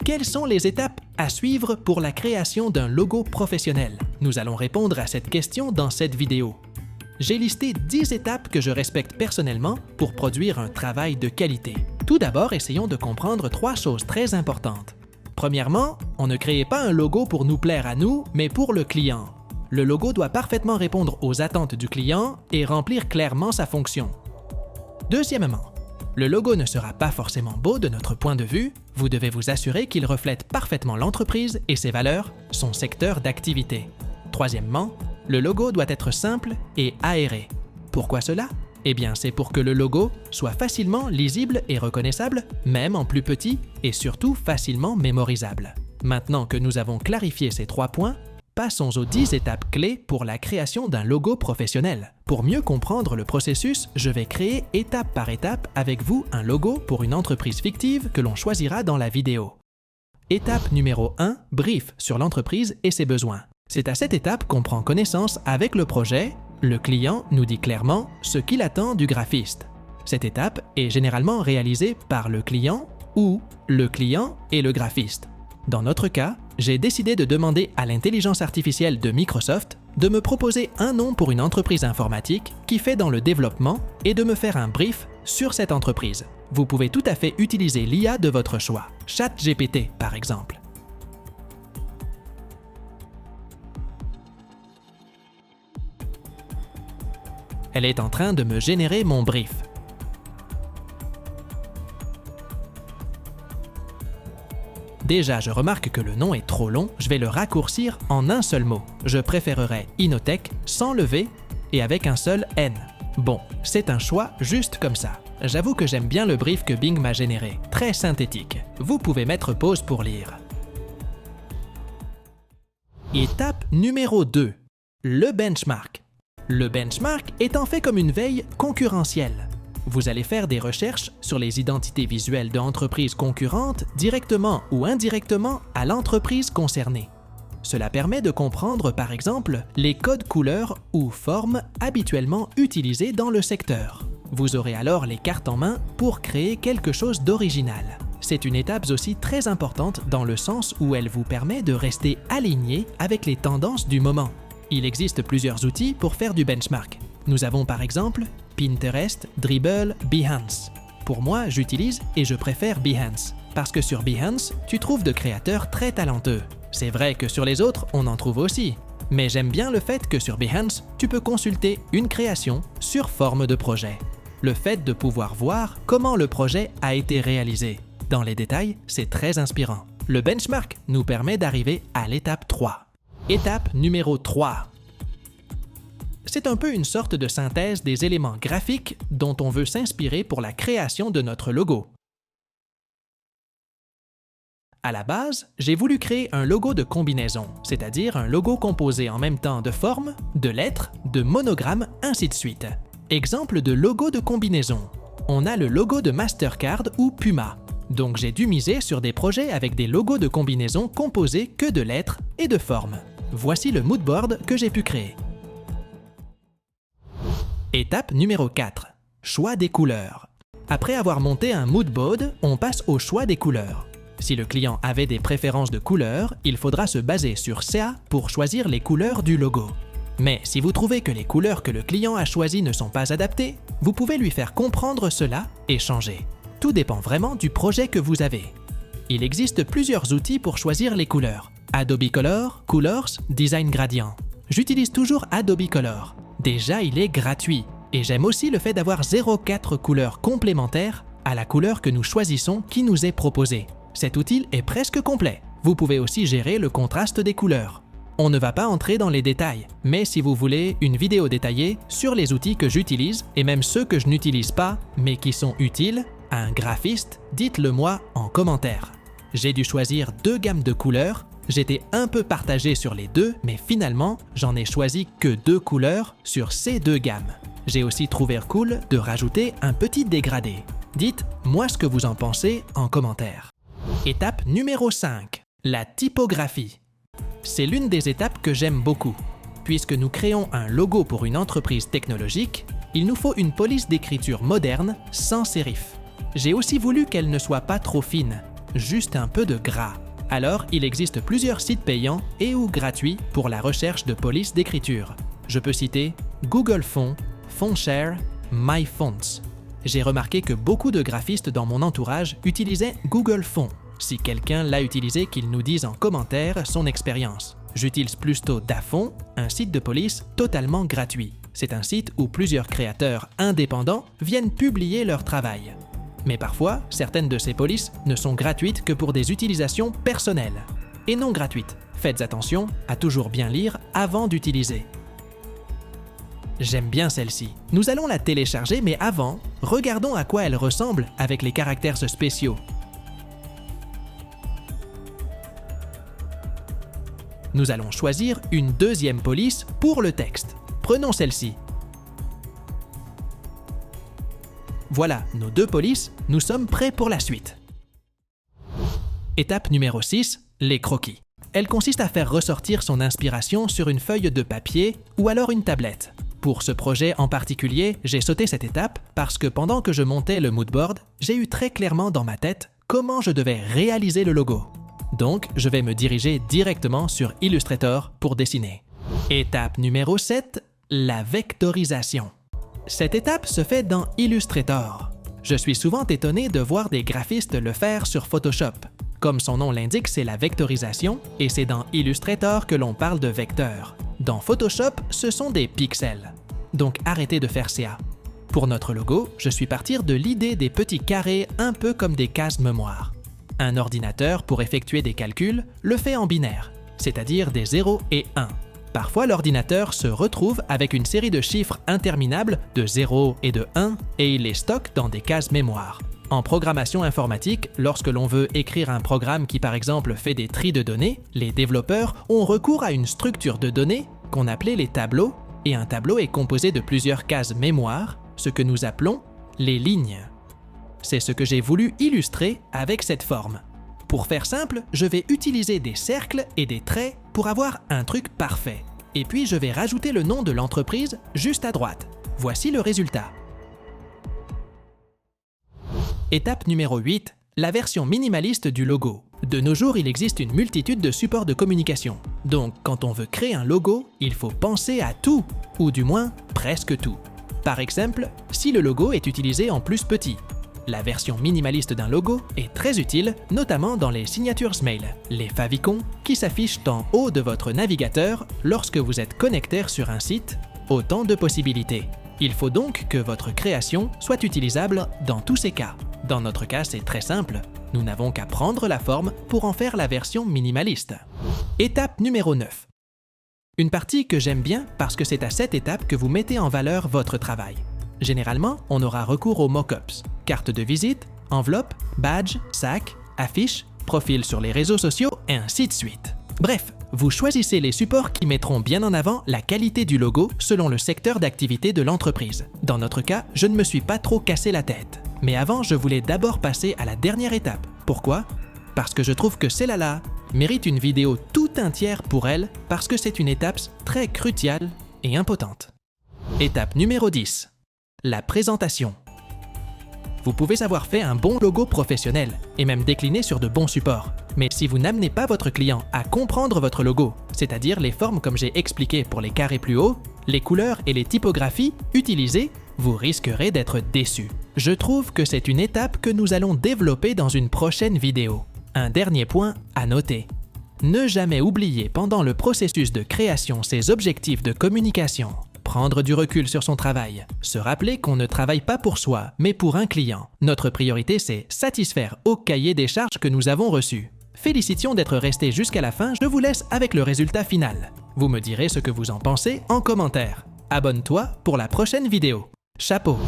Quelles sont les étapes à suivre pour la création d'un logo professionnel? Nous allons répondre à cette question dans cette vidéo. J'ai listé 10 étapes que je respecte personnellement pour produire un travail de qualité. Tout d'abord, essayons de comprendre 3 choses très importantes. Premièrement, on ne crée pas un logo pour nous plaire à nous, mais pour le client. Le logo doit parfaitement répondre aux attentes du client et remplir clairement sa fonction. Deuxièmement, le logo ne sera pas forcément beau de notre point de vue, vous devez vous assurer qu'il reflète parfaitement l'entreprise et ses valeurs, son secteur d'activité. Troisièmement, le logo doit être simple et aéré. Pourquoi cela? Eh bien, c'est pour que le logo soit facilement lisible et reconnaissable, même en plus petit, et surtout facilement mémorisable. Maintenant que nous avons clarifié ces 3 points, passons aux 10 étapes clés pour la création d'un logo professionnel. Pour mieux comprendre le processus, je vais créer étape par étape avec vous un logo pour une entreprise fictive que l'on choisira dans la vidéo. Étape numéro 1, brief sur l'entreprise et ses besoins. C'est à cette étape qu'on prend connaissance avec le projet. Le client nous dit clairement ce qu'il attend du graphiste. Cette étape est généralement réalisée par le client ou le client et le graphiste. Dans notre cas, j'ai décidé de demander à l'intelligence artificielle de Microsoft de me proposer un nom pour une entreprise informatique qui fait dans le développement et de me faire un brief sur cette entreprise. Vous pouvez tout à fait utiliser l'IA de votre choix, ChatGPT par exemple. Elle est en train de me générer mon brief. Déjà, je remarque que le nom est trop long, je vais le raccourcir en un seul mot. Je préférerais Innotech sans le V et avec un seul N. Bon, c'est un choix juste comme ça. J'avoue que j'aime bien le brief que Bing m'a généré, très synthétique. Vous pouvez mettre pause pour lire. Étape numéro 2. Le benchmark. Le benchmark est en fait comme une veille concurrentielle. Vous allez faire des recherches sur les identités visuelles d'entreprises concurrentes directement ou indirectement à l'entreprise concernée. Cela permet de comprendre par exemple les codes couleurs ou formes habituellement utilisés dans le secteur. Vous aurez alors les cartes en main pour créer quelque chose d'original. C'est une étape aussi très importante dans le sens où elle vous permet de rester aligné avec les tendances du moment. Il existe plusieurs outils pour faire du benchmark. Nous avons par exemple Pinterest, Dribbble, Behance. Pour moi, j'utilise et je préfère Behance, parce que sur Behance, tu trouves de créateurs très talentueux. C'est vrai que sur les autres, on en trouve aussi, mais j'aime bien le fait que sur Behance, tu peux consulter une création sur forme de projet. Le fait de pouvoir voir comment le projet a été réalisé. Dans les détails, c'est très inspirant. Le benchmark nous permet d'arriver à l'étape 3. Étape numéro 3. C'est un peu une sorte de synthèse des éléments graphiques dont on veut s'inspirer pour la création de notre logo. À la base, j'ai voulu créer un logo de combinaison, c'est-à-dire un logo composé en même temps de formes, de lettres, de monogrammes, ainsi de suite. Exemple de logo de combinaison. On a le logo de Mastercard ou Puma. Donc j'ai dû miser sur des projets avec des logos de combinaison composés que de lettres et de formes. Voici le moodboard que j'ai pu créer. Étape numéro 4. Choix des couleurs. Après avoir monté un moodboard, on passe au choix des couleurs. Si le client avait des préférences de couleurs, il faudra se baser sur ça pour choisir les couleurs du logo. Mais si vous trouvez que les couleurs que le client a choisies ne sont pas adaptées, vous pouvez lui faire comprendre cela et changer. Tout dépend vraiment du projet que vous avez. Il existe plusieurs outils pour choisir les couleurs. Adobe Color, Colors, Design Gradient. J'utilise toujours Adobe Color. Déjà, il est gratuit. Et j'aime aussi le fait d'avoir 0,4 couleurs complémentaires à la couleur que nous choisissons qui nous est proposée. Cet outil est presque complet. Vous pouvez aussi gérer le contraste des couleurs. On ne va pas entrer dans les détails, mais si vous voulez une vidéo détaillée sur les outils que j'utilise et même ceux que je n'utilise pas, mais qui sont utiles à un graphiste, dites-le moi en commentaire. J'ai dû choisir 2 gammes de couleurs. J'étais un peu partagé sur les 2, mais finalement, j'en ai choisi que 2 couleurs sur ces 2 gammes. J'ai aussi trouvé cool de rajouter un petit dégradé. Dites-moi ce que vous en pensez en commentaire. Étape numéro 5. La typographie. C'est l'une des étapes que j'aime beaucoup. Puisque nous créons un logo pour une entreprise technologique, il nous faut une police d'écriture moderne, sans sérif. J'ai aussi voulu qu'elle ne soit pas trop fine. juste un peu de gras. Alors, il existe plusieurs sites payants et ou gratuits pour la recherche de police d'écriture. Je peux citer Google Fonts, Fontshare, MyFonts. J'ai remarqué que beaucoup de graphistes dans mon entourage utilisaient Google Fonts. Si quelqu'un l'a utilisé, qu'il nous dise en commentaire son expérience. J'utilise plutôt Dafont, un site de police totalement gratuit. C'est un site où plusieurs créateurs indépendants viennent publier leur travail. Mais parfois, certaines de ces polices ne sont gratuites que pour des utilisations personnelles. Et non gratuites. Faites attention à toujours bien lire avant d'utiliser. J'aime bien celle-ci. Nous allons la télécharger, mais avant, regardons à quoi elle ressemble avec les caractères spéciaux. Nous allons choisir une deuxième police pour le texte. Prenons celle-ci. Voilà, nos deux polices, nous sommes prêts pour la suite. Étape numéro 6, les croquis. Elle consiste à faire ressortir son inspiration sur une feuille de papier ou alors une tablette. Pour ce projet en particulier, j'ai sauté cette étape parce que pendant que je montais le moodboard, j'ai eu très clairement dans ma tête comment je devais réaliser le logo. Donc, je vais me diriger directement sur Illustrator pour dessiner. Étape numéro 7, la vectorisation. Cette étape se fait dans Illustrator. Je suis souvent étonné de voir des graphistes le faire sur Photoshop. Comme son nom l'indique, c'est la vectorisation et c'est dans Illustrator que l'on parle de vecteurs. Dans Photoshop, ce sont des pixels. Donc arrêtez de faire CA. Pour notre logo, je suis parti de l'idée des petits carrés un peu comme des cases mémoire. Un ordinateur, pour effectuer des calculs, le fait en binaire, c'est-à-dire des 0 et 1. Parfois, l'ordinateur se retrouve avec une série de chiffres interminables de 0 et de 1 et il les stocke dans des cases mémoire. En programmation informatique, lorsque l'on veut écrire un programme qui par exemple fait des tris de données, les développeurs ont recours à une structure de données qu'on appelait les tableaux, et un tableau est composé de plusieurs cases mémoire, ce que nous appelons les lignes. C'est ce que j'ai voulu illustrer avec cette forme. Pour faire simple, je vais utiliser des cercles et des traits pour avoir un truc parfait. Et puis je vais rajouter le nom de l'entreprise juste à droite. Voici le résultat. Étape numéro 8, la version minimaliste du logo. De nos jours, il existe une multitude de supports de communication. Donc, quand on veut créer un logo, il faut penser à tout, ou du moins presque tout. Par exemple, si le logo est utilisé en plus petit. La version minimaliste d'un logo est très utile, notamment dans les signatures mail, les favicons qui s'affichent en haut de votre navigateur lorsque vous êtes connecteur sur un site, autant de possibilités. Il faut donc que votre création soit utilisable dans tous ces cas. Dans notre cas, c'est très simple. Nous n'avons qu'à prendre la forme pour en faire la version minimaliste. Étape numéro 9. Une partie que j'aime bien parce que c'est à cette étape que vous mettez en valeur votre travail. Généralement, on aura recours aux mock-ups, carte de visite, enveloppe, badge, sac, affiche, profil sur les réseaux sociaux et ainsi de suite. Bref, vous choisissez les supports qui mettront bien en avant la qualité du logo selon le secteur d'activité de l'entreprise. Dans notre cas, je ne me suis pas trop cassé la tête. Mais avant, je voulais d'abord passer à la dernière étape. Pourquoi? Parce que je trouve que celle-là mérite une vidéo tout entière pour elle parce que c'est une étape très cruciale et importante. Étape numéro 10. La présentation. Vous pouvez avoir fait un bon logo professionnel et même décliné sur de bons supports. Mais si vous n'amenez pas votre client à comprendre votre logo, c'est-à-dire les formes comme j'ai expliqué pour les carrés plus hauts, les couleurs et les typographies utilisées, vous risquerez d'être déçu. Je trouve que c'est une étape que nous allons développer dans une prochaine vidéo. Un dernier point à noter. Ne jamais oublier pendant le processus de création ses objectifs de communication. Prendre du recul sur son travail. Se rappeler qu'on ne travaille pas pour soi, mais pour un client. Notre priorité, c'est satisfaire au cahier des charges que nous avons reçu. Félicitations d'être resté jusqu'à la fin, je vous laisse avec le résultat final. Vous me direz ce que vous en pensez en commentaire. Abonne-toi pour la prochaine vidéo. Chapeau!